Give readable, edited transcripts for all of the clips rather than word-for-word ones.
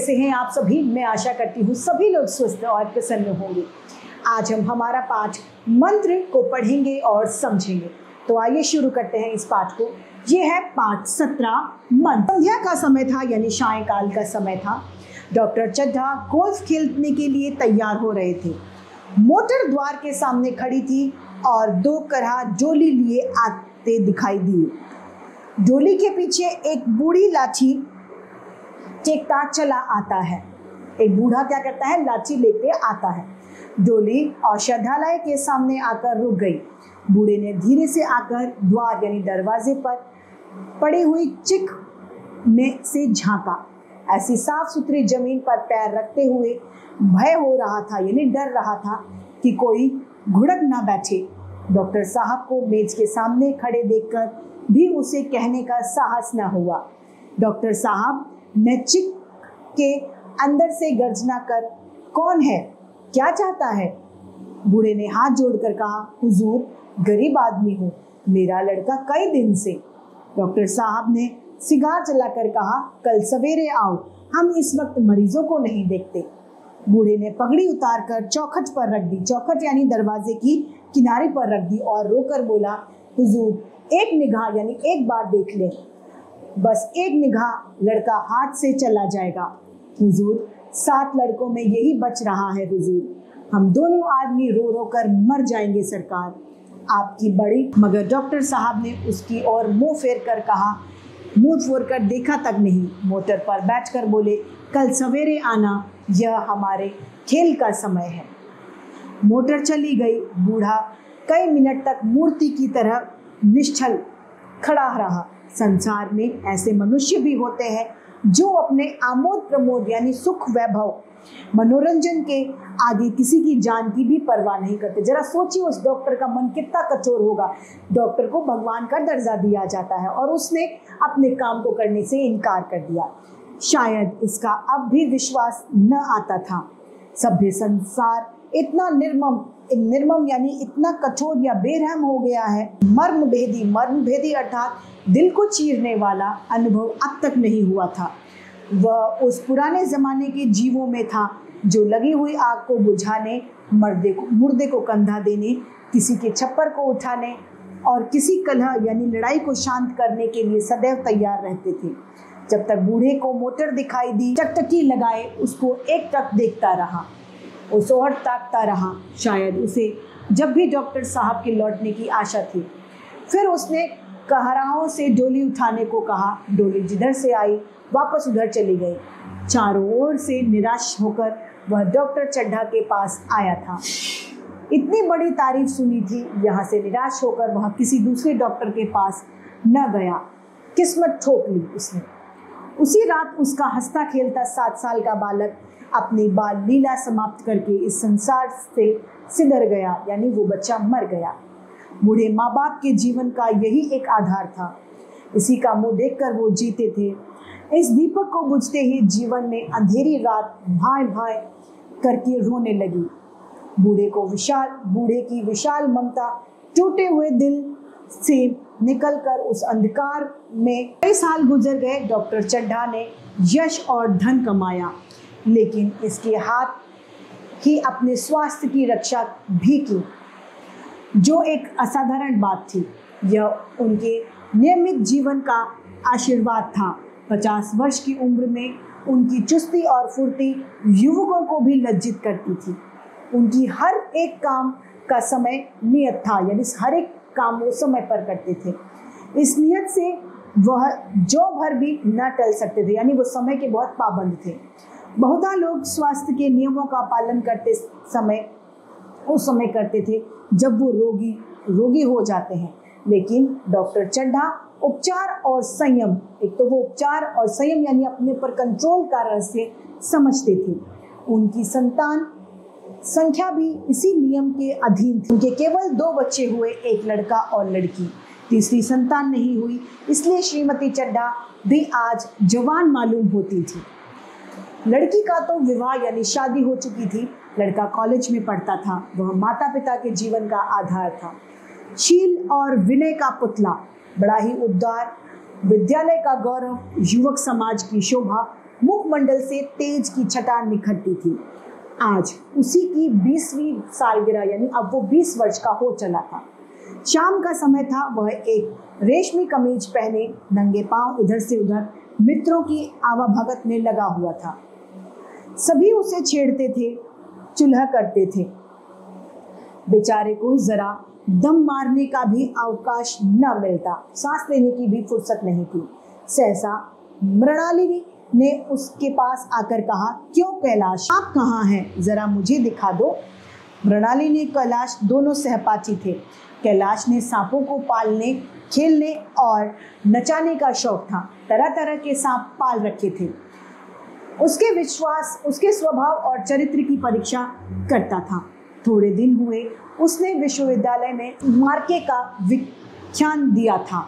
कैसे हैं आप सभी? मैं आशा करती हूँ सभी लोग स्वस्थ और प्रसन्न होंगे। आज हम हमारा पाठ मंत्र को पढ़ेंगे और समझेंगे। तो आइए शुरू करते हैं इस पाठ को। ये है पाठ 17 मंत्र। संध्या का समय था, यानी सायंकाल का समय था। डॉक्टर चड्ढा गोल्फ खेलने के लिए तैयार हो रहे थे। मोटर द्वार के सामने खड़ी थी और दो करहा डोली लिए आते दिखाई दिए। डोली के पीछे एक बूढ़ी लाठी टेकता चला आता है। एक बूढ़ा क्या करता है? लाठी लेके आता है। डोली औषधालय के सामने आकर रुक गई। बूढ़े ने धीरे से आकर द्वार यानी दरवाजे पर पड़ी हुई चिक में से झांका। ऐसी साफ सुथरी जमीन पर पैर रखते हुए भय हो रहा था, यानी डर रहा था कि कोई घुड़क ना बैठे। डॉक्टर साहब को मेज के सामने खड़े देखकर भी उसे कहने का साहस न हुआ। डॉक्टर साहब ने चिक के अंदर से गर्जना कर, कौन है, क्या चाहता है? बूढ़े ने हाथ जोड़कर कहा, हुजूर, गरीब आदमी हूँ, मेरा लड़का कई दिन से। डॉक्टर साहब ने सिगार जलाकर कहा, कल सवेरे आओ, हम इस वक्त मरीजों को नहीं देखते। बूढ़े ने पगड़ी उतार कर चौखट पर रख दी। चौखट यानी दरवाजे की किनारे पर रख दी और रोकर बोला, हुजूर, एक निगाह यानी एक बार देख लें, बस एक निगाह, लड़का हाथ से चला जाएगा। हुजूर, 7 लड़कों में यही बच रहा है हुजूर, हम दोनों आदमी रो रो कर मर जाएंगे सरकार, आपकी बड़ी। मगर डॉक्टर साहब ने उसकी ओर मुंह फेर कर कहा, मुंह फोड़ कर देखा तक नहीं। मोटर पर बैठकर बोले, कल सवेरे आना, यह हमारे खेल का समय है। मोटर चली गई। बूढ़ा कई मिनट तक मूर्ति की तरह निश्चल खड़ा रहा। संसार में ऐसे मनुष्य भी होते हैं जो अपने आमोद प्रमोद यानी सुख वैभव मनोरंजन के आगे किसी की जान की भी परवाह नहीं करते। जरा सोचिए, उस डॉक्टर का मन कितना कठोर होगा। डॉक्टर को भगवान का दर्जा दिया जाता है और उसने अपने काम को करने से इनकार कर दिया। शायद इसका अब भी विश्वास न आता था। सभ्य संसार इतना निर्मम यानी इतना कठोर या बेरहम हो गया है। मर्मभेदी अर्थात दिल को चीरने वाला अनुभव अब तक नहीं हुआ था। वह उस पुराने जमाने के जीवों में था जो लगी हुई आग को बुझाने, मुर्दे को कंधा देने, किसी के छप्पर को उठाने और किसी कलह यानी लड़ाई को शांत करने के लिए सदैव तैयार रहते थे। जब तक बूढ़े को मोटर दिखाई दी, टकटकी लगाए उसको एक टक देखता रहा, उस ओर ताकता रहा। शायद उसे जब भी डॉक्टर साहब के लौटने की आशा थी। फिर उसने कहराओं से डोली उठाने को कहा। डोली जिधर से आई वापस उधर चली गई। चारों ओर से निराश होकर वह डॉक्टर चड्ढा के पास आया था। इतनी बड़ी तारीफ सुनी थी, यहाँ से निराश होकर वह किसी दूसरे डॉक्टर के पास न गया। किस्मत ठोक ली उसने। उसी रात उसका हंसता खेलता 7 साल का बालक अपनी बाल लीला समाप्त करके इस संसार से सिधर गया, यानी वो बच्चा मर गया। बूढ़े माँ बाप के जीवन का यही एक आधार था। इसी का मुंह देखकर वो जीते थे। इस दीपक को बुझते ही जीवन में अंधेरी रात भाए भाए करके रोने लगी। बूढ़े की विशाल ममता टूटे हुए दिल से निकलकर उस अंधकार में कई साल गुजर गए। डॉक्टर चड्ढा ने यश और धन कमाया, लेकिन इसके हाथ ही अपने स्वास्थ्य की रक्षा भी की, जो एक असाधारण बात थी। यह उनके नियमित जीवन का आशीर्वाद था। 50 वर्ष की उम्र में उनकी चुस्ती और फुर्ती युवकों को भी लज्जित करती थी। उनकी हर एक काम का समय नियत था, यानी हर एक काम वो समय पर करते थे। इस नियत से वह जो भर भी न टल सकते थे, यानी वो समय के बहुत पाबंद थे। बहुधा लोग स्वास्थ्य के नियमों का पालन करते समय उस समय करते थे जब वो रोगी हो जाते हैं, लेकिन डॉक्टर चड्ढा उपचार और संयम, एक तो वो उपचार और संयम यानी अपने पर कंट्रोल का रहस्य समझते थे। उनकी संतान संख्या भी इसी नियम के अधीन थी। उनके केवल 2 बच्चे हुए, एक लड़का और लड़की। तीसरी संतान नहीं हुई, इसलिए श्रीमती चड्ढा भी आज जवान मालूम होती थी। लड़की का तो विवाह यानी शादी हो चुकी थी। लड़का कॉलेज में पढ़ता था। वह माता पिता के जीवन का आधार था। शील और विनय का पुतला, बड़ा ही उदार, विद्यालय का गौरव, युवक समाज की शोभा, मुखमंडल से तेज की छटा निखरती थी। आज उसी की 20वीं सालगिरह, यानी अब वो 20 वर्ष का हो चला था। शाम का समय था। वह एक रेशमी कमीज पहने नंगे पांव इधर से उधर मित्रों की आवाभगत में लगा हुआ था। सभी उसे छेड़ते थे, चुलह करते थे। बेचारे को जरा दम मारने का भी अवकाश न मिलता, सांस लेने की भी फुर्सत नहीं थी। सहसा मृणालिनी ने उसके पास आकर कहा, क्यों कैलाश, आप कहाँ हैं? जरा मुझे दिखा दो। मृणालिनी कैलाश दोनों सहपाठी थे। कैलाश ने सांपों को पालने, खेलने और नचाने का शौक था। तरह तरह के सांप पाल रखे थे। उसके विश्वास, उसके स्वभाव और चरित्र की परीक्षा करता था। थोड़े दिन हुए उसने विश्वविद्यालय में मार्के का व्याख्यान दिया था,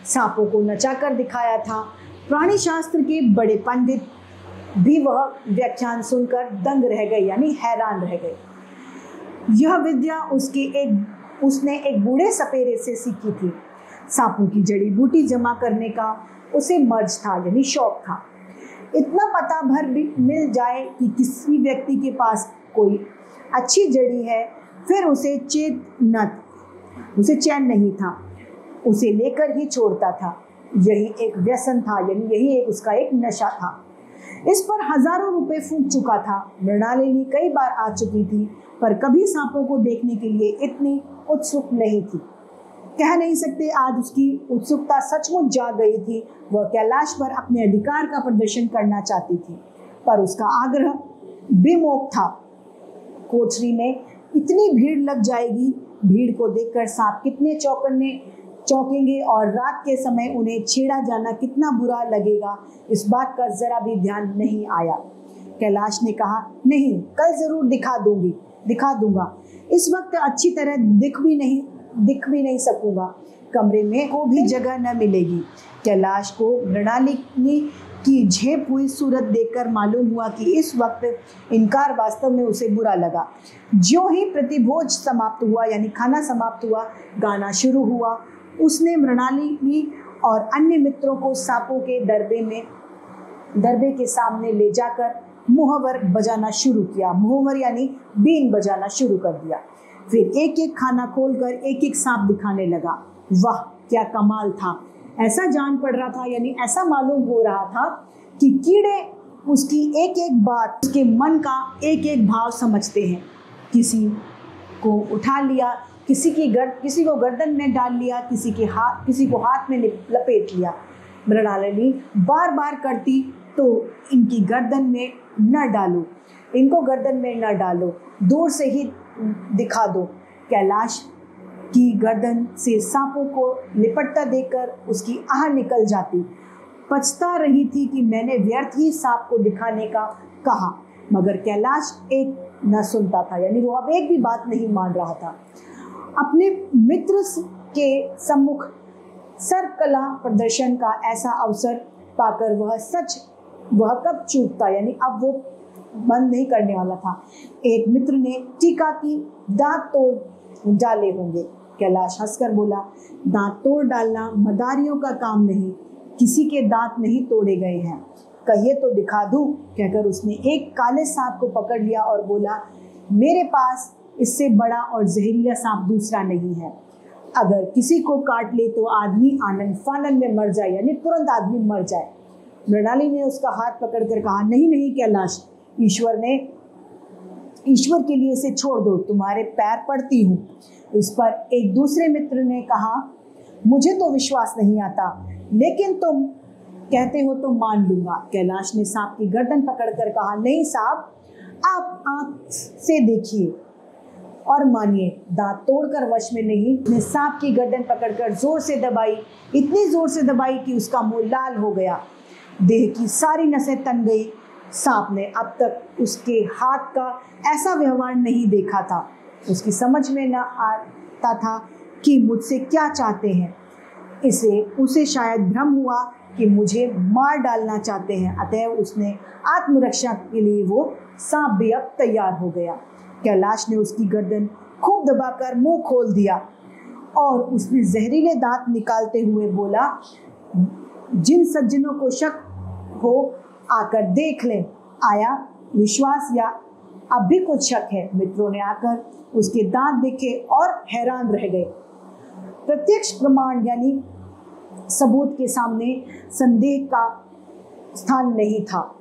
सांपों को नचाकर दिखाया था। प्राणी शास्त्र के बड़े पंडित भी वह व्याख्यान सुनकर दंग रह गए, यानी हैरान रह गए। यह विद्या उसने एक बूढ़े सपेरे से सीखी थी। सांपों की जड़ी बूटी जमा करने का उसे मर्ज था, यानी शौक था। इतना पता भर भी मिल जाए कि किसी व्यक्ति के पास कोई अच्छी जड़ी है, फिर उसे चैन नहीं था, उसे लेकर ही छोड़ता था। यही एक व्यसन था, यानी यही एक उसका एक नशा था। इस पर हजारों रुपए फूंक चुका था। मृणालिनी कई बार आ चुकी थी, पर कभी सांपों को देखने के लिए इतनी उत्सुक नहीं थी। कह नहीं सकते आज उसकी उत्सुकता सचमुच जाग गई थी। वह कैलाश पर अपने अधिकार का प्रदर्शन करना चाहती थी, पर उसका आग्रह बेमौक था। कोठरी में इतनी भीड़ लग जाएगी, भीड़ को देखकर सांप कितने चौंकेंगे और रात के समय उन्हें छेड़ा जाना कितना बुरा लगेगा, इस बात का जरा भी ध्यान नहीं आया। कैलाश ने कहा, नहीं, कल जरूर दिखा दूंगा। इस वक्त अच्छी तरह दिख भी नहीं सकूंगा, कमरे में को भी जगह न मिलेगी। कैलाश को मृणालिनी की झेप हुई सूरत देखकर मालूम हुआ कि इस वक्त इनकार वास्तव में उसे बुरा लगा। ज्यों ही प्रतिभोज समाप्त हुआ, यानी खाना समाप्त हुआ, गाना शुरू हुआ। उसने मृणालिनी और अन्य मित्रों को सांपों के दरबे के सामने ले जाकर मुहव्वर बजाना शुरू किया। मुहव्वर यानी बीन बजाना शुरू कर दिया। फिर एक एक खाना खोलकर एक एक सांप दिखाने लगा। वाह, क्या कमाल था! ऐसा जान पड़ रहा था, यानी ऐसा मालूम हो रहा था कि कीड़े उसकी एक एक बात, उसके मन का एक एक भाव समझते हैं। किसी को उठा लिया, किसी को गर्दन में डाल लिया, किसी को हाथ में लपेट लिया। मृणालिनी बार बार करती, तो इनको गर्दन में न डालो, दूर से ही दिखा दो। कैलाश की गर्दन से सांपों को लिपटता देखकर उसकी आह निकल जाती। पछता रही थी कि मैंने व्यर्थ ही सांप को दिखाने का कहा, मगर कैलाश एक न सुनता था, यानी वो अब एक भी बात नहीं मान रहा था। अपने मित्र के सम्मुख सरकला प्रदर्शन का ऐसा अवसर पाकर वह कब चूकता, यानी अब वो बंद नहीं करने वाला था। एक मित्र ने टीका की दांत तोड़ डाले होंगे। कैलाश हंसकर बोला, दांत तोड़ डालना मदारियों का काम नहीं, किसी के दांत नहीं तोड़े गए हैं। कहिए तो दिखा दूं, कहकर उसने एक काले सांप को पकड़ लिया और बोला, मेरे पास इससे बड़ा और जहरीला सांप दूसरा नहीं है। अगर किसी को काट ले तो आदमी आनन फानन में मर जाए, यानी तुरंत आदमी मर जाए। मृणालिनी ने उसका हाथ पकड़कर कहा, नहीं कैलाश, ईश्वर के लिए इसे छोड़ दो, तुम्हारे पैर पड़ती हूँ। इस पर एक दूसरे मित्र ने कहा, मुझे तो विश्वास नहीं आता, लेकिन तुम कहते हो तो मान लूंगा। कैलाश ने सांप की गर्दन पकड़कर कहा, नहीं साहब, आप आंख से देखिए और मानिए, दांत तोड़कर वश में नहीं। ने सांप की गर्दन पकड़कर जोर से दबाई, इतनी जोर से दबाई कि उसका मुंह लाल हो गया, देह की सारी नसें तन गई। सांप ने अब तक उसके हाथ का ऐसा व्यवहार नहीं देखा था। उसकी समझ में न आता था कि मुझसे क्या चाहते हैं। उसे शायद भ्रम हुआ कि मुझे मार डालना चाहते हैं, अतएव उसने आत्मरक्षा के लिए वो सांप भी अब तैयार हो गया। कैलाश ने उसकी गर्दन खूब दबाकर मुंह खोल दिया और उसने जहरीले दांत निकालते हुए बोला, जिन सज्जनों को शक हो आकर देख लें, आया विश्वास या अब भी कुछ शक है। मित्रों ने आकर उसके दांत देखे और हैरान रह गए। प्रत्यक्ष प्रमाण यानी सबूत के सामने संदेह का स्थान नहीं था।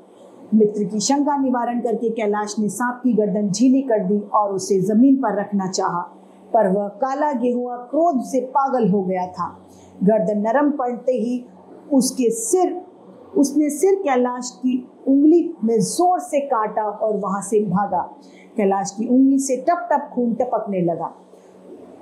मित्र की शंका निवारण करके कैलाश ने सांप की गर्दन ढीली कर दी और उसे जमीन पर रखना चाहा, पर वह काला गेहुआ क्रोध से पागल हो गया था। गर्दन नरम पड़ते ही उसने सिर कैलाश की उंगली में जोर से काटा और वहां से भागा। कैलाश की उंगली से टप टप खून टपकने लगा।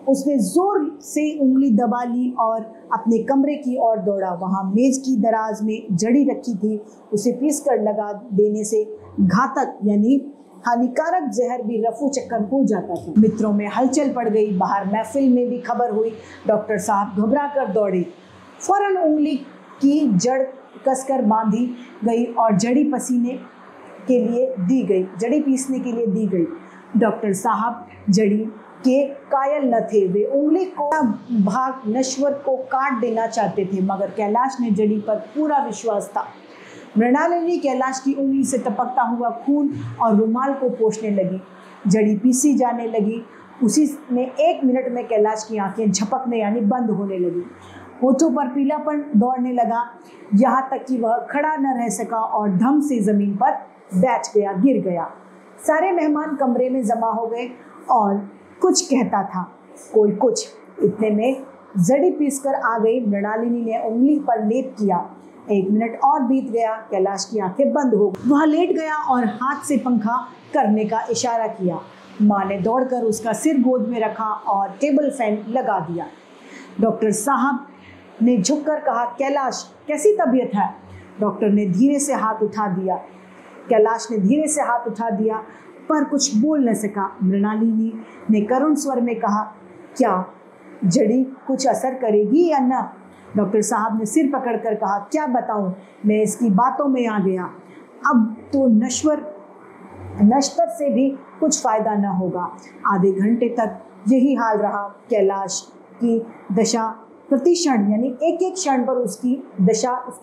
उसने जोर से उंगली दबा ली और अपने कमरे की ओर दौड़ा। वहां मेज की दराज में जड़ी रखी थी, उसे पीस कर लगा देने से घातक यानी हानिकारक जहर भी रफू चक्कर हो जाता था। मित्रों में हलचल पड़ गई। बाहर महफिल में भी खबर हुई। डॉक्टर साहब घबरा कर दौड़े। फौरन उंगली की जड़ कसकर बांधी गई और जड़ी पीसने के लिए दी गई। डॉक्टर साहब जड़ी के कायल न थे। वे उंगली को भाग नश्वर को काट देना चाहते थे, मगर कैलाश ने जड़ी पर पूरा विश्वास था। मृणालिनी कैलाश की उंगली से टपकता हुआ खून और रुमाल को पोंछने लगी। जड़ी पीसी जाने लगी। उसी में 1 मिनट में कैलाश की आंखें झपकने यानी बंद होने लगी। होठों पर पीलापन दौड़ने लगा, यहाँ तक कि वह खड़ा न रह सका और धम से जमीन पर बैठ गया, गिर गया। सारे मेहमान कमरे में जमा हो गए और कुछ कहता था कोई कुछ। इतने में जड़ी पीसकर आ गई। मृणालिनी ने उंगली पर लेप किया। 1 मिनट और बीत गया। कैलाश की आंखें बंद हो गई। वह लेट गया और हाथ से पंखा करने का इशारा किया। माँ ने दौड़कर उसका सिर गोद में रखा और टेबल फैन लगा दिया। डॉक्टर साहब ने झुककर कहा, कैलाश कैसी तबीयत है? डॉक्टर ने धीरे से हाथ उठा दिया। कैलाश ने धीरे से हाथ उठा दिया पर कुछ बोल न सका। मृणालिनी ने करुण स्वर में कहा, क्या जड़ी कुछ असर करेगी या न? डॉक्टर साहब ने सिर पकड़कर कहा, क्या बताऊं, मैं इसकी बातों में आ गया। अब तो नश्तर से भी कुछ फायदा न होगा। आधे घंटे तक यही हाल रहा। कैलाश की दशा प्रतिक्षण यानी एक एक क्षण पर उसकी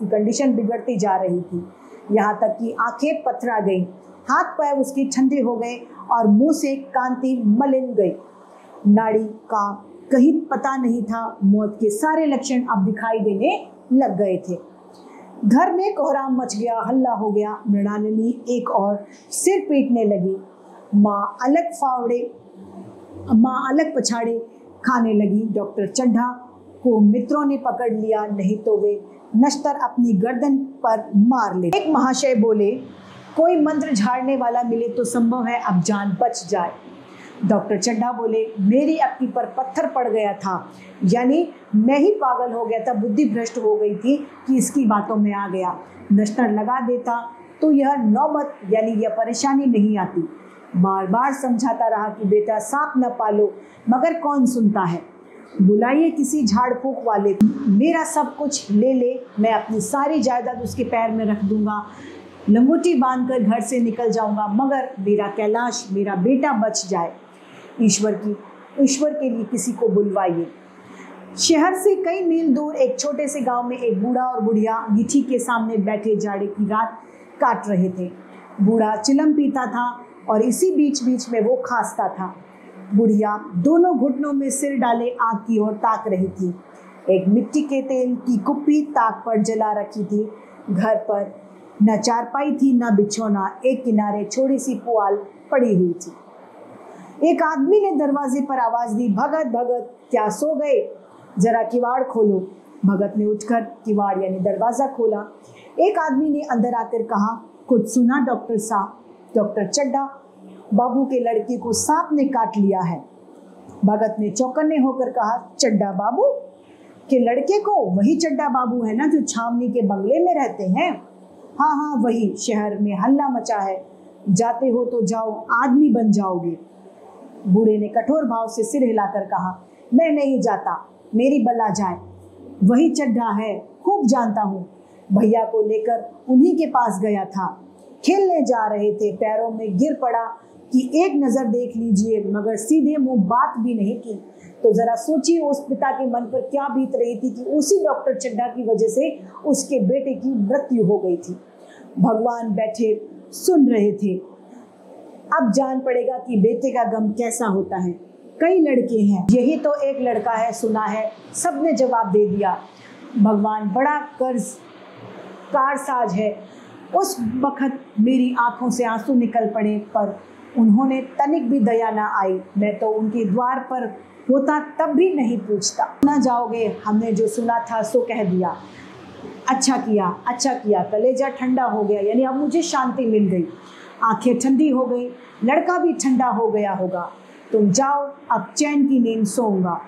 कंडीशन बिगड़ती जा रही थी। यहाँ तक कि आंखें पथरा गई, हाथ पैर उसके ठंडे हो गए और मुंह से कांति मलिन गई। नाड़ी का कहीं पता नहीं था। मौत के सारे लक्षण अब दिखाई देने लग गए थे। घर में कोहराम मच गया, हल्ला हो गया। मृणालिनी एक और सिर पीटने लगी। माँ अलग पछाड़े खाने लगी। डॉक्टर चड्ढा को मित्रों ने पकड़ लिया, नहीं तो वे नश्तर अपनी गर्दन पर मार ले। एक महाशय बोले, कोई मंत्र झाड़ने वाला मिले तो संभव है अब जान बच जाए। डॉक्टर चड्ढा बोले, मेरी अक्की पर पत्थर पड़ गया था, यानी मैं ही पागल हो गया था, बुद्धि भ्रष्ट हो गई थी कि इसकी बातों में आ गया। नश्तर लगा देता तो यह नौबत यानी यह परेशानी नहीं आती। बार बार समझाता रहा कि बेटा सांप न पालो, मगर कौन सुनता है। बुलाइए किसी झाड़ फूक वाले को, मेरा सब कुछ ले ले, मैं अपनी सारी जायदाद उसके पैर में रख दूंगा, लंगोटी बांधकर घर से निकल जाऊंगा, मगर मेरा कैलाश, मेरा बेटा बच जाए। ईश्वर के लिए किसी को बुलवाइए। शहर से कई मील दूर एक छोटे से गांव में एक बूढ़ा और बुढ़िया अंगीठी के सामने बैठे जाड़े की रात काट रहे थे। बूढ़ा चिलम पीता था और इसी बीच बीच में वो खांसता था। बुढ़िया दोनों घुटनों में सिर डाले आग की ओर ताक रही थी। एक मिट्टी के तेल की कुप्पी ताक पर जला रखी थी। घर पर न चारपाई थी न बिछौना, एक किनारे छोटी सी पुआल पड़ी हुई थी। एक आदमी ने दरवाजे पर आवाज दी, भगत भगत क्या सो गए, जरा किवाड़ खोलो। भगत ने उठकर किवाड़ यानी दरवाजा खोला। एक आदमी ने अंदर आकर कहा, कुछ सुना डॉक्टर साहब? डॉक्टर चड्ढा बाबू के लड़के को सांप ने काट लिया है। भगत ने चौकन्ने होकर कहा, चड्ढा बाबू के लड़के को? वही चड्ढा बाबू है ना जो छावनी के बंगले में रहते हैं? हाँ हाँ वही। शहर में हल्ला मचा है, जाते हो तो जाओ, आदमी बन जाओगे। बूढ़े ने कठोर भाव से सिर हिलाकर कहा, मैं नहीं जाता, मेरी बला जाए। वही चड्ढा है, खूब जानता हूँ। भैया को लेकर उन्हीं के पास गया था, खेलने जा रहे थे, पैरों में गिर पड़ा कि एक नजर देख लीजिए, मगर सीधे मुंह बात भी नहीं की। तो जरा सोचिए उस पिता के मन पर क्या बीत रही थी कि उसी डॉक्टर चड्ढा की वजह से उसके बेटे की मृत्यु हो गई थी। भगवान बैठे सुन रहे थे। अब जान पड़ेगा कि बेटे का गम कैसा होता है। कई लड़के हैं, यही तो एक लड़का है, सुना है, सबने जवाब दे दिया। भगवान बड़ा कर्ज कारसाज है। उस वक्त मेरी आंखों से आंसू निकल पड़े, पर उन्होंने तनिक भी दया ना आई। मैं तो उनके द्वार पर होता तब भी नहीं पूछता। ना जाओगे, हमने जो सुना था सो कह दिया। अच्छा किया, कलेजा ठंडा हो गया, यानी अब मुझे शांति मिल गई। आंखें ठंडी हो गई, लड़का भी ठंडा हो गया होगा। तुम जाओ, अब चैन की नींद सोऊंगा।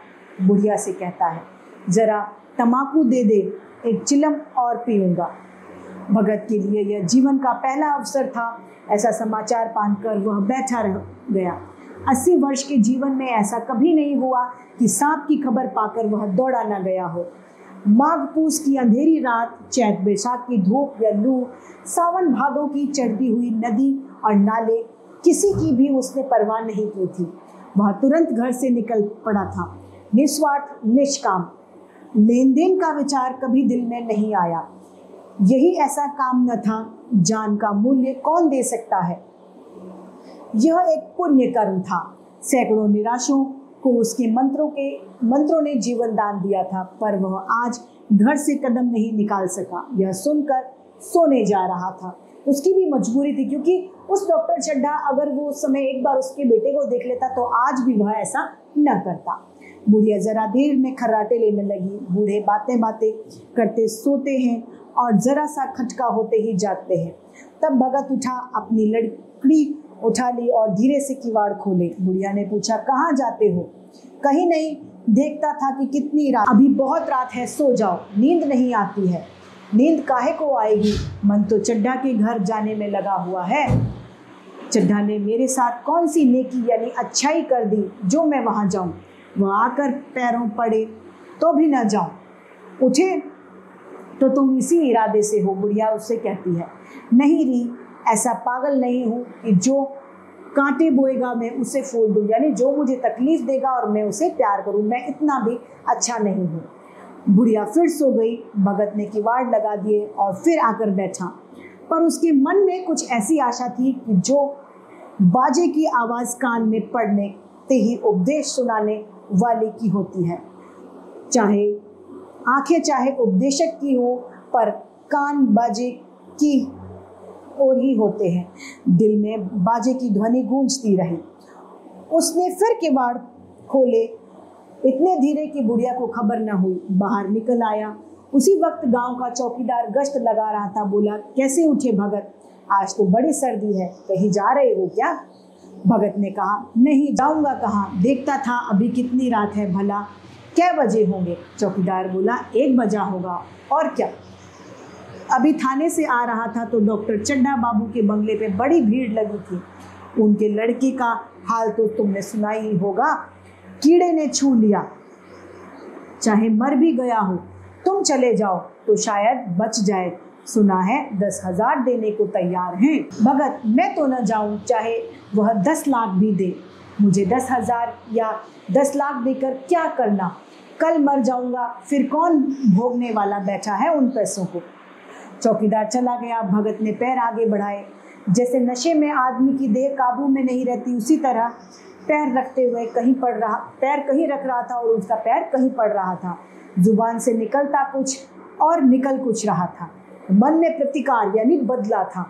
बुढ़िया से कहता है, जरा तमाकू दे दे, एक चिलम और पीऊंगा। भगत के लिए यह जीवन का पहला अवसर था। ऐसा समाचार पाकर वह बैठा रह गया। 80 वर्ष के जीवन में ऐसा कभी नहीं हुआ कि सांप की खबर पाकर वह दौड़ा न गया हो। माघ पूस की अंधेरी रात, चैत बैसाख की धूप या लू, सावन भादों की चढ़ती हुई नदी और नाले, किसी की भी उसने परवाह नहीं की थी। वह तुरंत घर से निकल पड़ा था, निस्वार्थ, निष्काम। लेन देन का विचार कभी दिल में नहीं आया। यही ऐसा काम न था, जान का मूल्य कौन दे सकता है। यह एक पुण्य कर्म था। सैकड़ों निराशों को उसके मंत्रों ने जीवन दान दिया था, पर वह आज घर से कदम नहीं निकाल सका। यह सुनकर सोने जा रहा था। उसकी भी मजबूरी थी, क्योंकि उस डॉक्टर चड्ढा अगर वो उस समय एक बार उसके बेटे को देख लेता तो आज भी वह ऐसा न करता। बुढ़िया जरा देर में खर्राटे लेने लगी। बूढ़े बातें करते सोते हैं और जरा सा खटका होते ही जागते हैं। तब भगत उठा, अपनी लकड़ी उठा ली और धीरे से किवाड़ खोले। बुढ़िया ने पूछा, कहाँ जाते हो? कहीं नहीं, देखता था कि कितनी रात, अभी बहुत रात है, सो जाओ, नींद नहीं आती है। नींद काहे को आएगी, मन तो चड्ढा के घर जाने में लगा हुआ है। चड्ढा ने मेरे साथ कौन सी नेकी यानी अच्छाई कर दी जो मैं वहां जाऊं? वह आकर पैरों पड़े तो भी न जाऊं। उठे तो तुम इसी इरादे से हो, बुढ़िया उससे कहती है। नहीं री, ऐसा पागल नहीं हूँ कि जो कांटे बोएगा मैं उसे फूल दूँ, यानी जो मुझे तकलीफ देगा और मैं उसे प्यार करूँ, मैं इतना भी अच्छा नहीं हूँ। बुढ़िया फिर सो गई। भगत ने किवाड़ लगा दिए और फिर आकर बैठा, पर उसके मन में कुछ ऐसी आशा थी कि जो बाजे की आवाज़ कान में पड़ने ते ही उपदेश सुनाने वाले की होती है। चाहे आंखें चाहे उपदेशक की हो, पर कान बाजे की ओर ही होते हैं। दिल में बाजे की ध्वनि गूंजती रही। उसने फिर किवाड़ खोले, इतने धीरे कि बुढ़िया को खबर न हुई। बाहर निकल आया। उसी वक्त गांव का चौकीदार गश्त लगा रहा था। बोला, कैसे उठे भगत? आज तो बड़ी सर्दी है, कहीं जा रहे हो क्या? भगत ने कहा, नहीं, जाऊंगा कहाँ, देखता था अभी कितनी रात है, भला क्या बजे होंगे? चौकीदार बोला, 1 बजा होगा, और क्या? अभी थाने से आ रहा था तो डॉक्टर चड्ढा बाबू के बंगले पे बड़ी भीड़ लगी थी। उनके लड़के का हाल तो तुमने सुना ही होगा, कीड़े ने छू लिया, चाहे मर भी गया हो। तुम चले जाओ तो शायद बच जाए। सुना है 10,000 देने को तैयार हैं। भगत, मैं तो न जाऊं, चाहे वह 10 लाख भी दे। मुझे 10,000 या 10 लाख देकर क्या करना? कल मर जाऊंगा, फिर कौन भोगने वाला बैठा है उन पैसों को? चौकीदार चला गया। भगत ने पैर आगे बढ़ाए। जैसे नशे में आदमी की देह काबू में नहीं रहती, उसी तरह पैर रखते हुए पैर कहीं रख रहा था और उसका पैर कहीं पड़ रहा था। जुबान से निकलता कुछ और निकल कुछ रहा था। मन में प्रतिकार यानी बदला था,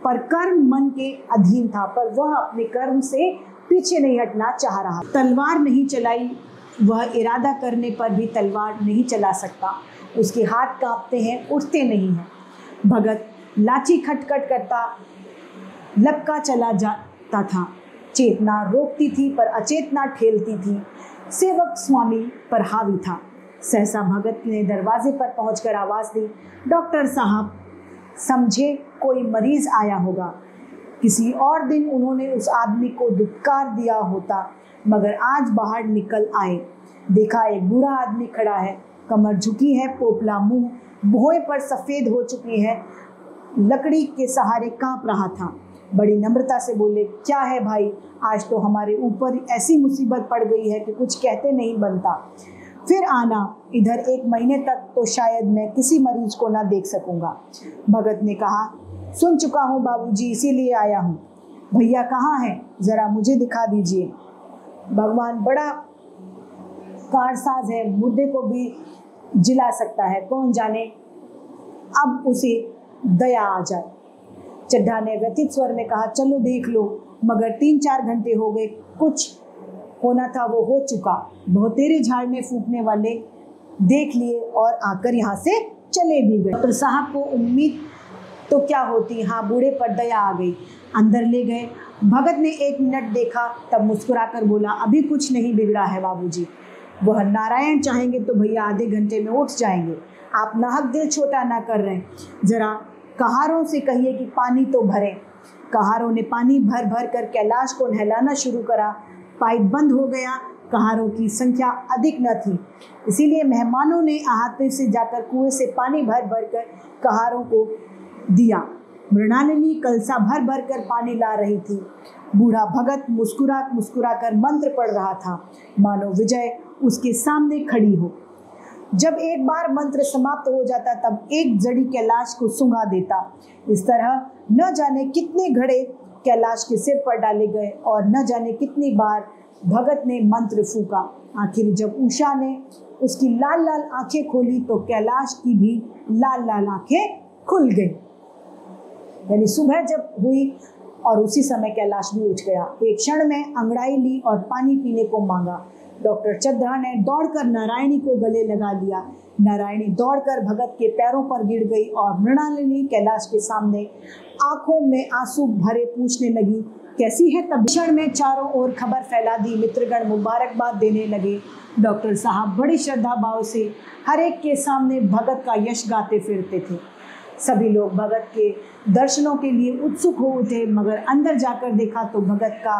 पर कर्म मन के अधीन था, पर वह अपने कर्म से पीछे नहीं हटना चाह रहा। तलवार नहीं चलाई, वह इरादा करने पर भी तलवार नहीं चला सकता। उसके हाथ कांपते हैं, उठते नहीं हैं। भगत लाठी खटखट करता लपका चला जाता था। चेतना रोकती थी पर अचेतना ठेलती थी। सेवक स्वामी पर हावी था। सहसा भगत ने दरवाजे पर पहुंचकर आवाज दी, डॉक्टर साहब, समझे कोई मरीज आया होगा। किसी और दिन उन्होंने उस आदमी को दुत्कार दिया होता, मगर आज बाहर निकल आए। देखा एक बूढ़ा आदमी खड़ा है, कमर झुकी है, पोपला मुंह, भौहें पर सफ़ेद हो चुकी है, लकड़ी के सहारे कांप रहा था। बड़ी नम्रता से बोले, क्या है भाई, आज तो हमारे ऊपर ऐसी मुसीबत पड़ गई है कि कुछ कहते नहीं बनता। फिर आना इधर, 1 महीने तक तो शायद मैं किसी मरीज को ना देख सकूंगा। भगत ने कहा, सुन चुका हूँ बाबूजी, इसीलिए आया हूँ। भैया कहाँ हैं, जरा मुझे दिखा दीजिए। भगवान बड़ा कारसाज है, मुर्दे को भी जिला सकता है, कौन जाने अब उसे दया आ जाए। चड्ढा ने व्यथित स्वर में कहा, चलो देख लो, मगर 3-4 घंटे हो गए, कुछ होना था वो हो चुका। बहुतेरे झाड़ में फूकने वाले देख लिए और आकर यहाँ से चले भी गए। डॉक्टर साहब को उम्मीद तो क्या होती, हाँ बूढ़े पर दया आ गई। अंदर ले गए। भगत ने 1 मिनट देखा, तब मुस्कुराकर बोला, अभी कुछ नहीं बिगड़ा है बाबूजी। वह नारायण चाहेंगे तो भैया आधे घंटे में उठ जाएंगे। आप नाहक दिल छोटा ना कर रहे, जरा कहारों से कहिए कि पानी तो भरें। कहारों ने पानी भर भर कर कैलाश को नहलाना शुरू करा। पाइप बंद हो गया। कहारों की संख्या अधिक न थी, इसीलिए मेहमानों ने हाथे से जाकर कुएं से पानी भर भर कर कहारों को दिया। मृणालिनी कलसा भर भर कर पानी ला रही थी। बूढ़ा भगत मुस्कुरा मुस्कुरा कर मंत्र पढ़ रहा था, मानो विजय उसके सामने खड़ी हो। जब एक बार मंत्र समाप्त हो जाता तब एक जड़ी कैलाश को सूंघा देता। इस तरह न जाने कितने घड़े कैलाश के सिर पर डाले गए और न जाने कितनी बार भगत ने मंत्र फूका। आखिर जब उषा ने उसकी लाल लाल आंखें खोली तो कैलाश की भी लाल लाल आंखें खुल गई। यानी सुबह जब हुई और उसी समय कैलाश भी उठ गया। एक क्षण में अंगड़ाई ली और पानी पीने को मांगा। डॉक्टर चड्ढा ने दौड़कर नारायणी को गले लगा लिया। नारायणी दौड़कर भगत के पैरों पर गिर गई और मृणालिनी कैलाश के सामने आंखों में आंसू भरे पूछने लगी, कैसी है? तब क्षण में चारों ओर खबर फैला दी। मित्रगण मुबारकबाद देने लगे। डॉक्टर साहब बड़ी श्रद्धा भाव से हर एक के सामने भगत का यश गाते फिरते थे। सभी लोग भगत के दर्शनों के लिए उत्सुक हो उठे, मगर अंदर जाकर देखा तो भगत का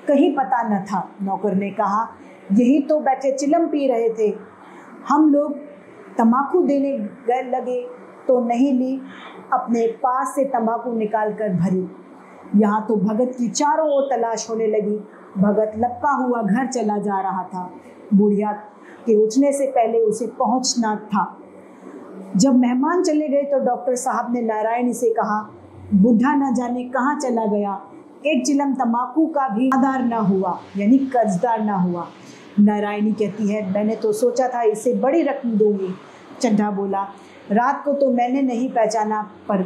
कहीं पता न था। नौकर ने कहा, यही तो बैठे चिलम पी रहे थे, हम लोग तम्बाकू देने गए लगे तो नहीं ली, अपने पास से तम्बाकू निकाल कर भरी। यहाँ तो भगत की चारों ओर तलाश होने लगी। भगत लपका हुआ घर चला जा रहा था। बुढ़िया के उठने से पहले उसे पहुँचना था। जब मेहमान चले गए तो डॉक्टर साहब ने नारायणी से कहा, बुढ़ा न जाने कहाँ चला गया, एक चिलम तम्बाकू का भी आदार न हुआ, यानी कर्जदार न हुआ। नारायणी कहती है, मैंने तो सोचा था इसे बड़ी रकम दूंगी। चड्ढा बोला, रात को तो मैंने नहीं पहचाना, पर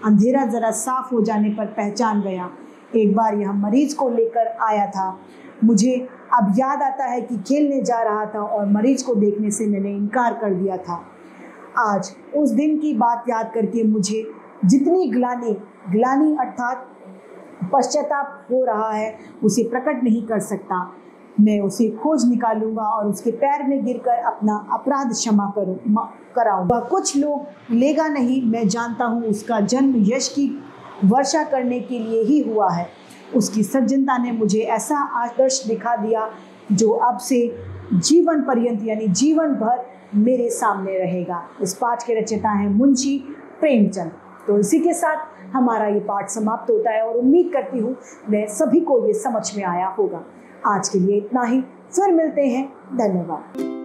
अंधेरा जरा साफ हो जाने पर पहचान गया। एक बार यह मरीज को लेकर आया था। मुझे अब याद आता है कि खेलने जा रहा था और मरीज को देखने से मैंने इनकार कर दिया था। आज उस दिन की बात याद करके मुझे जितनी ग्लानि अर्थात पश्चाताप हो रहा है उसे प्रकट नहीं कर सकता। मैं उसे खोज निकालूंगा और उसके पैर में गिरकर अपना अपराध क्षमा कराऊंगा। कुछ लोग लेगा नहीं, मैं जानता हूँ उसका जन्म यश की वर्षा करने के लिए ही हुआ है। उसकी सज्जनता ने मुझे ऐसा आदर्श दिखा दिया जो अब से जीवन पर्यंत यानी जीवन भर मेरे सामने रहेगा। इस पाठ के रचयिता हैं मुंशी प्रेमचंद। तो इसी के साथ हमारा ये पाठ समाप्त होता है और उम्मीद करती हूँ मैं सभी को ये समझ में आया होगा। आज के लिए इतना ही, फिर मिलते हैं। धन्यवाद।